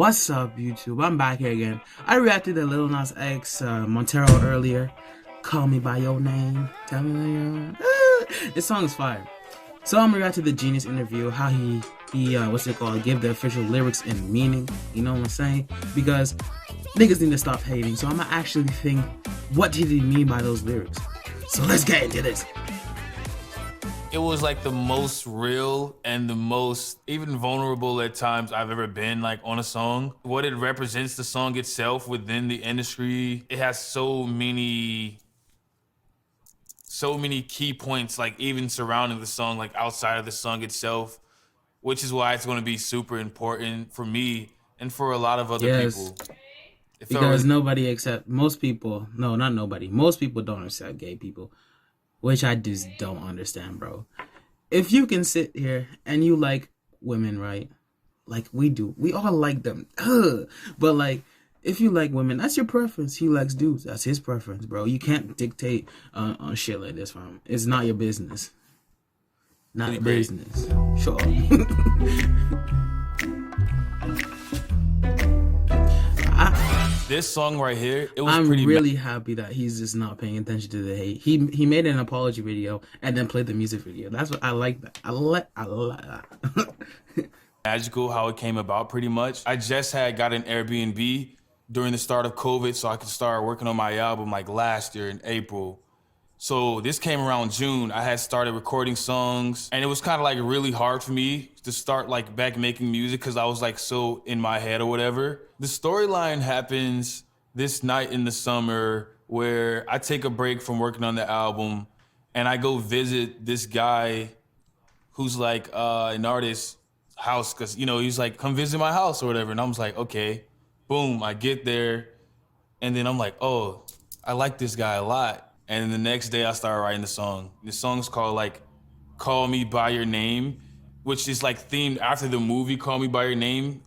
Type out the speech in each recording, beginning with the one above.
What's up, YouTube? I'm back here again. I reacted to Lil Nas X, Montero earlier. Call Me By Your Name. Tell me when you're... This song is fire. So I'm gonna react to the Genius interview, how he give the official lyrics and meaning. You know what I'm saying? Because niggas need to stop hating. So I'm gonna actually think, what did he mean by those lyrics? So let's get into this. It was like the most real and the most even vulnerable at times I've ever been like on a song. What it represents, the song itself within the industry, it has so many key points, like even surrounding the song, like outside of the song itself, which is why it's going to be super important for me and for a lot of other people. Because nobody except most people, no, not nobody, most people don't accept gay people. Which I just don't understand, bro. If you can sit here and you like women, right? Like we do. We all like them. Ugh. But like, if you like women, that's your preference. He likes dudes. That's his preference, bro. You can't dictate on shit like this, fam. It's not your business. Not your business. Sure. This song right here, it was I'm pretty really happy that he's just not paying attention to the hate. He made an apology video and then played the music video. That's what I like. That I like that. Magical how it came about, pretty much. I just got an Airbnb during the start of COVID, so I could start working on my album like last year in April. So this came around June. I had started recording songs, and it was kind of like really hard for me to start like back making music because I was like so in my head or whatever. The storyline happens this night in the summer where I take a break from working on the album and I go visit this guy who's like an artist's house because, you know, he's like, come visit my house or whatever. And I was like, okay, boom, I get there. And then I'm like, oh, I like this guy a lot. And then the next day I started writing the song. The song's called like Call Me By Your Name, which is like themed after the movie Call Me By Your Name.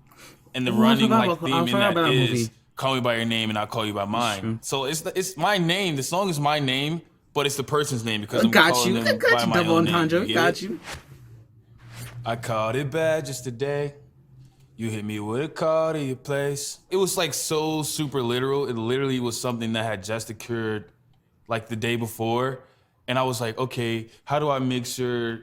And the running like theme in that is Call Me By Your Name and I'll call you by mine. So it's my name. The song is my name, but it's the person's name because I'm calling them by my own name. Got you. I called it bad just today. You hit me with a call to your place. It was like so super literal. It literally was something that had just occurred like the day before. And I was like, okay, how do I make sure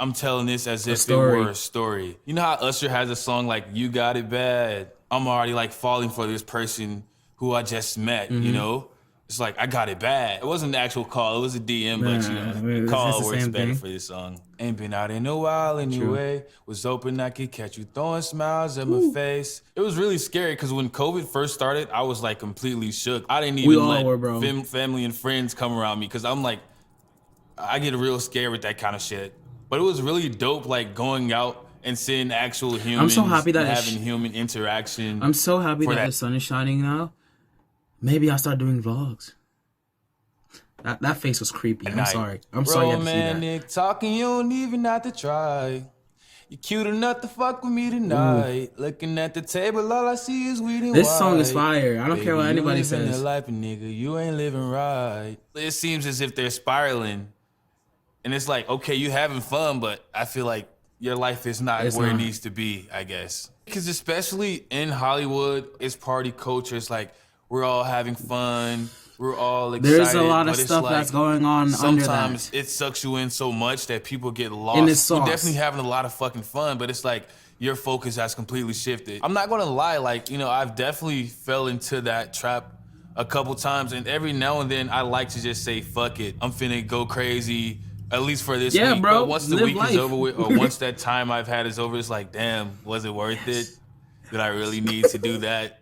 I'm telling this as if it were a story? You know how Usher has a song like, You Got It Bad? I'm already like falling for this person who I just met, you know? It's like, I got it bad. It wasn't the actual call, it was a DM, but you know, the call works better for this song. Ain't been out in a while anyway. Was hoping I could catch you throwing smiles at my face. It was really scary because when COVID first started, I was like completely shook. I didn't even let family and friends come around me because I'm like, I get real scared with that kind of shit. But it was really dope, like going out and seeing actual humans. I'm so happy that having human interaction. I'm so happy that the sun is shining now. Maybe I'll start doing vlogs. That face was creepy. I'm sorry. I'm sorry you had to see that. Romantic talking, you don't even have to try. You're cute enough to fuck with me tonight. Looking at the table, all I see is weed and white. This song is fire. I don't care what anybody says. You living the life, nigga, you ain't living right. It seems as if they're spiraling. And it's like, okay, you having fun, but I feel like your life is not where it needs to be, I guess. Because especially in Hollywood, it's party culture. It's like, we're all having fun. We're all excited. There's a lot of stuff that's going on under that. Sometimes it sucks you in so much that people get lost. You're definitely having a lot of fucking fun, but it's like your focus has completely shifted. I'm not gonna lie, like, you know, I've definitely fell into that trap a couple times, and every now and then I like to just say, fuck it. I'm finna go crazy, at least for this week. Bro, but once the week is over with, or once that time I've had is over, it's like, damn, was it worth it? Did I really need to do that?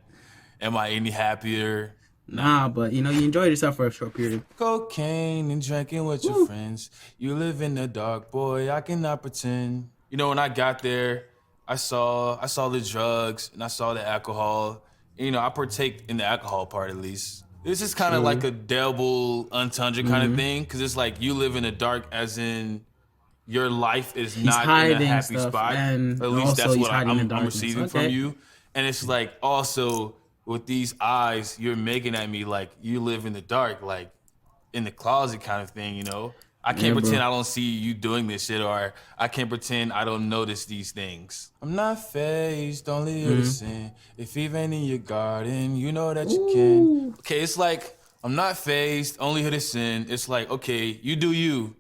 Am I any happier? Nah, but you know, you enjoyed yourself for a short period. Cocaine and drinking with your friends. You live in the dark, boy, I cannot pretend. You know, when I got there, I saw the drugs and I saw the alcohol. And, you know, I partake in the alcohol part at least. This is kind of like a double entendre kind of thing, because it's like you live in the dark as in your life is not in a happy spot. And at least that's what I'm receiving from you. And it's like also, with these eyes, you're making at me like you live in the dark, like in the closet kind of thing, you know? I Yeah, can't pretend bro. I don't see you doing this shit, or I can't pretend I don't notice these things. I'm not phased, only here to sin. If even in your garden, you know that you can. Ooh. Okay, it's like, I'm not phased, only here to sin. It's like, okay, you do you.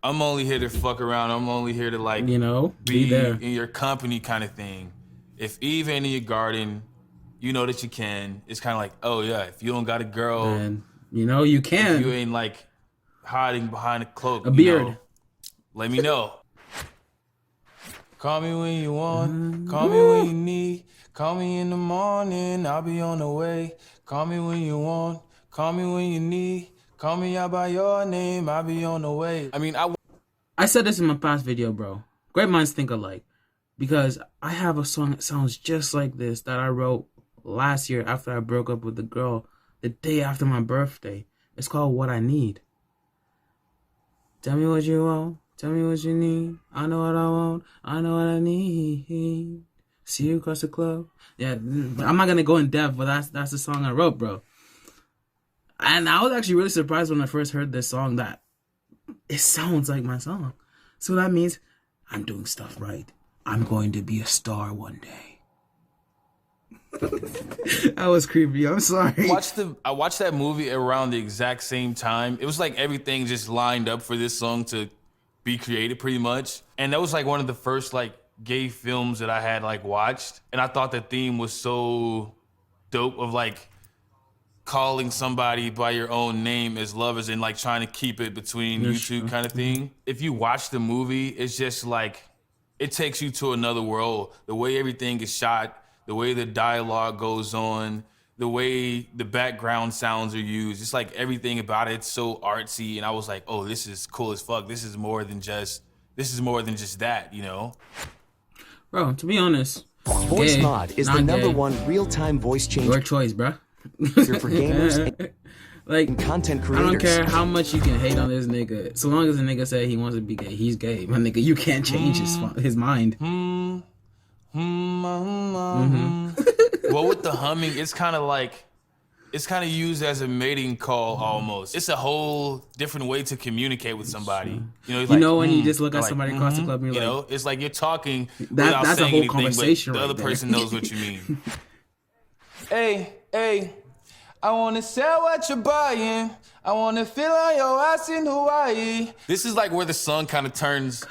I'm only here to fuck around. I'm only here to like You know, be be there. in your company kind of thing. If Eve ain't in your garden, you know that you can. It's kind of like, oh yeah, if you don't got a girl, And you know, you if you can. ain't like hiding behind a A cloak, beard. let me know. Call me when you want, call me when Ooh. you need. Call me in the morning, I'll be on the way. Call me when you want, call me when you need. Call me out by your name, I'll be on the way. I mean, I said this in my past video, bro. Great minds think alike. Because I have a song that sounds just like this that I wrote last year after I broke up with the girl the day after my birthday. It's called What I Need. Tell me what you want. Tell me what you need. I know what I want. I know what I need. See you across the club. Yeah, I'm not gonna go in depth, but that's the song I wrote, bro. And I was actually really surprised when I first heard this song that it sounds like my song. So that means I'm doing stuff right. I'm going to be a star one day. That was creepy. I'm sorry. I watched that movie around the exact same time. It was like everything just lined up for this song to be created pretty much. And that was like one of the first like gay films that I had like watched. And I thought the theme was so dope of like calling somebody by your own name as lovers and like trying to keep it between you two kind of thing. If you watch the movie, it's just like, it takes you to another world. The way everything is shot, the way the dialogue goes on, the way the background sounds are used. It's like everything about it's so artsy. And I was like, oh, this is cool as fuck. This is more than just that, you know? Bro, to be honest, Voice gay, Mod is the not number gay. one real-time voice changer Your choice, bro. for gamers and Like, content I don't creators. care how much you can hate on this nigga. So long as the nigga say he wants to be gay, he's gay. My nigga, you can't change his mind. Well, with the humming, it's kind of used as a mating call almost. It's a whole different way to communicate with somebody. You know, it's You like, know when you just look at like, somebody across the club and you you're like, know, it's like you're talking without that's a saying whole anything, conversation but the right other there. person knows what you mean. Hey, I wanna sell what you're buying. I wanna feel on your ass in Hawaii. This is like where the song kind of turns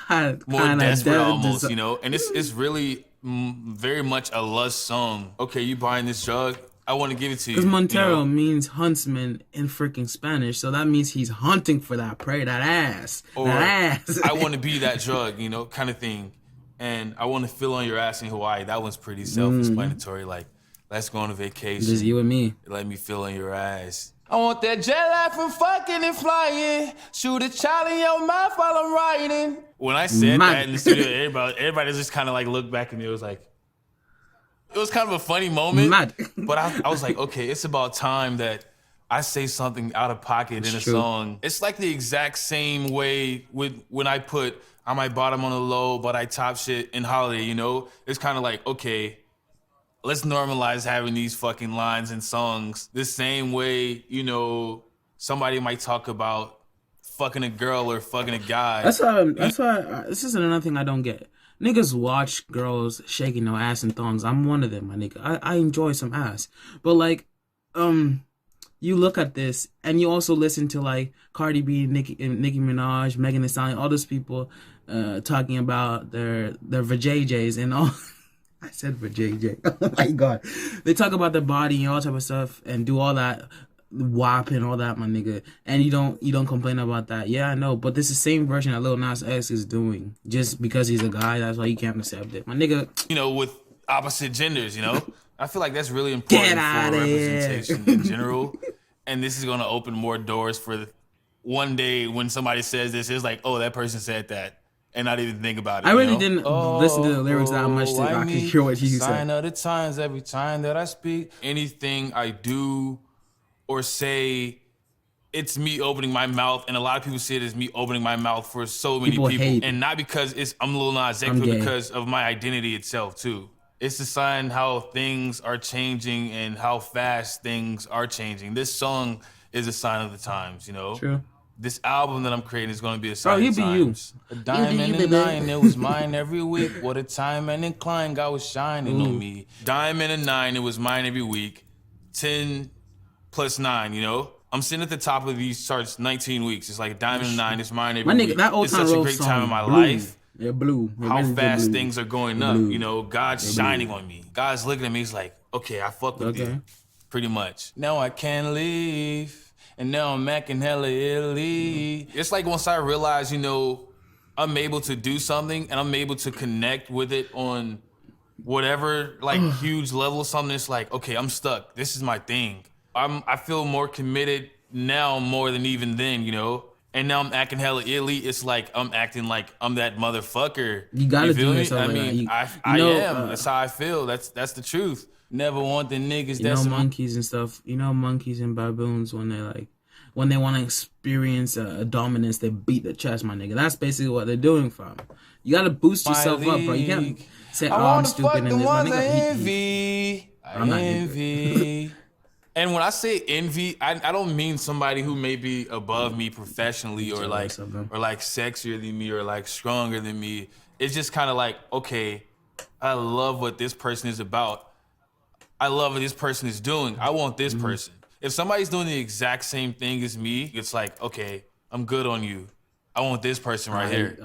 more desperate almost, you know? And it's really very much a lust song. Okay, you buying this drug? I want to give it to you. Because Montero you know? means huntsman in freaking Spanish, so that means he's hunting for that prey, that ass. Or that ass. I want to be that drug, you know, kind of thing. And I want to feel on your ass in Hawaii. That one's pretty self-explanatory. Like, let's go on a vacation. Just you and me. Let me feel on your ass. I want that jet lag from fucking and flying. Shoot a child in your mouth while I'm riding. When I said that in the studio, everybody just kind of like looked back at me. It was like, it was kind of a funny moment. Mad. But I was like, okay, it's about time that I say something out of pocket in a song. It's like the exact same way with when I put I might bottom on the low, but I top shit in Holiday, you know? It's kind of like, okay, let's normalize having these fucking lines in songs the same way, you know, somebody might talk about fucking a girl or fucking a guy. That's why this is another thing I don't get. Niggas watch girls shaking their ass and thongs. I'm one of them, my nigga. I enjoy some ass. But like, you look at this and you also listen to like Cardi B, Nicki Minaj, Megan Thee Stallion, all those people talking about their vajayjays and all. I said vajayjay. Oh my god. They talk about their body and all type of stuff and do all that WAP and all that, my nigga. And you don't complain about that. Yeah, I know, but this is the same version that Lil Nas X is doing. Just because he's a guy, that's why you can't accept it. My nigga, you know, with opposite genders, you know? I feel like that's really important for representation in general. And this is gonna open more doors for one day when somebody says this, it's like, oh, that person said that. And not even think about it. I really didn't listen to the lyrics that much to actually hear what he said. Sign of the times every time that I speak. Anything I do or say, it's me opening my mouth, and a lot of people see it as me opening my mouth for so many people. Hate. And not because I'm Lil Nas X, but because of my identity itself too. It's a sign how things are changing and how fast things are changing. This song is a sign of the times, you know? True. this album that I'm creating is gonna be a Bro, sign you of be you. times. A diamond and nine, it was mine every week. What a time and incline, God was shining on me. Diamond and 9, it was mine every week. 10 plus 9, you know? I'm sitting at the top of these charts 19 weeks. It's like Diamond and 9, it's mine every My nigga, week. that old It's time such a road great time in song, my Blue. life. Yeah, Blue. How Blue. fast things are going up, Blue. you know? God's shining on me. God's looking at me, he's like, okay, I fuck with you. Pretty much. Now I can't leave. And now I'm macking hella Italy. It's like once I realize, you know, I'm able to do something and I'm able to connect with it on whatever like huge level of something, it's like, okay, I'm stuck. This is my thing. I feel more committed now more than even then, you know? And now I'm acting hella Italy. It's like I'm acting like I'm that motherfucker. You gotta feel do me? yourself I like mean, that. I am. That's how I feel. That's the truth. Never want the niggas You that's know monkeys and stuff. You know monkeys and baboons when they want to experience a dominance, they beat the chest, my nigga. That's basically what they're doing, fam. You gotta boost yourself up, bro. You can't say, "Oh, I'm stupid," and this, my nigga. I'm not envy. And when I say envy, I don't mean somebody who may be above me professionally or like sexier than me or like stronger than me. It's just kind of like, okay, I love what this person is about. I love what this person is doing. I want this person. If somebody's doing the exact same thing as me, it's like, okay, I'm good on you. I want this person right here.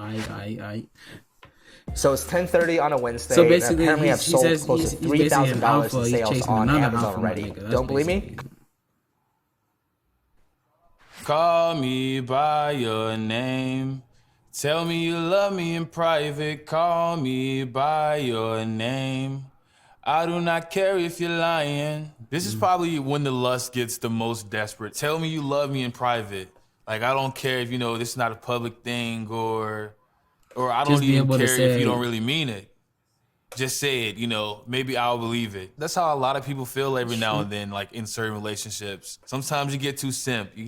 So it's 10:30 on a Wednesday. So basically, and apparently I've sold says close to $3,000 in sales on Amazon already. Don't believe me? Call me by your name. Tell me you love me in private. Call me by your name. I do not care if you're lying. This is probably when the lust gets the most desperate. Tell me you love me in private. Like, I don't care if, you know, this is not a public thing or I don't even care if you don't really mean it. Just say it, you know, maybe I'll believe it. That's how a lot of people feel every now and then, like in certain relationships. Sometimes you get too simp. You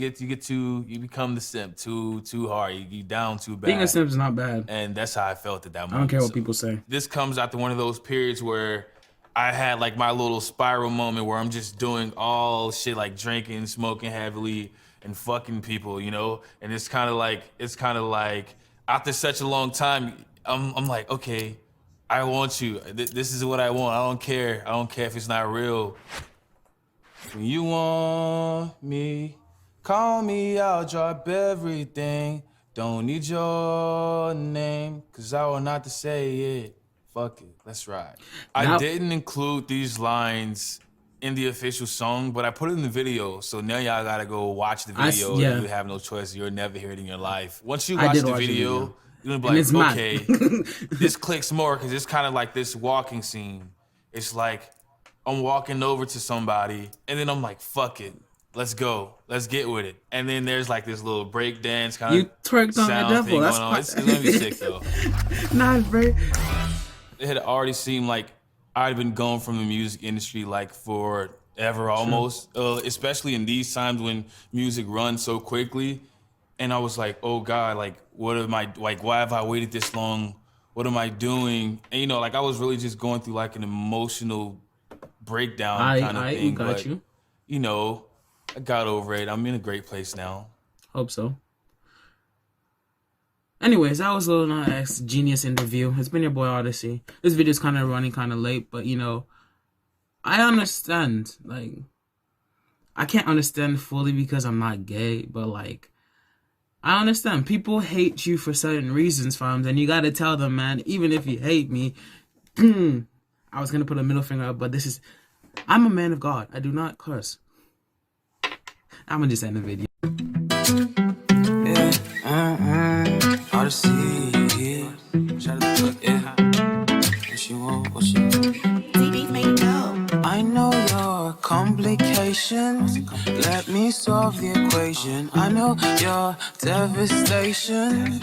become the simp too hard. You down too bad. Being a simp is not bad. And that's how I felt at that moment. I don't care what people say. This comes after one of those periods where I had like my little spiral moment where I'm just doing all shit like drinking, smoking heavily, and fucking people, you know? And it's kind of like after such a long time, I'm like, okay, I want you. This is what I want. I don't care. I don't care if it's not real. When you want me, call me, I'll drop everything. Don't need your name, cause I will not to say it. Fuck it, let's ride. I didn't include these lines in the official song, but I put it in the video, so now y'all gotta go watch the video. You have no choice. You'll never hear it in your life. Once you watch the video, you're gonna be like, okay, this clicks more because it's kind of like this walking scene. It's like I'm walking over to somebody, and then I'm like, fuck it. Let's go. Let's get with it. And then there's like this little break dance kind of twerked on sound the devil. thing That's going on. It's gonna be sick though. Nah, bro. It had already seemed like I'd been gone from the music industry like forever almost, especially in these times when music runs so quickly. And I was like, oh God, like, what am I, like, why have I waited this long? What am I doing? And, you know, like, I was really just going through, like, an emotional breakdown kind of thing. But, you know, I got over it. I'm in a great place now. Hope so. Anyways, that was a little X Genius interview. It's been your boy Audisei. This video's kind of running kind of late, but, you know, I understand. Like, I can't understand fully because I'm not gay, but, like, I understand. People hate you for certain reasons, fams, and you gotta tell them, man, even if you hate me, I was gonna put a middle finger up, but I'm a man of God. I do not curse. I'm gonna just end the video. Oudisei, shout out to the what she want, what she want. I know your complications. Let me solve the equation. I know your devastation.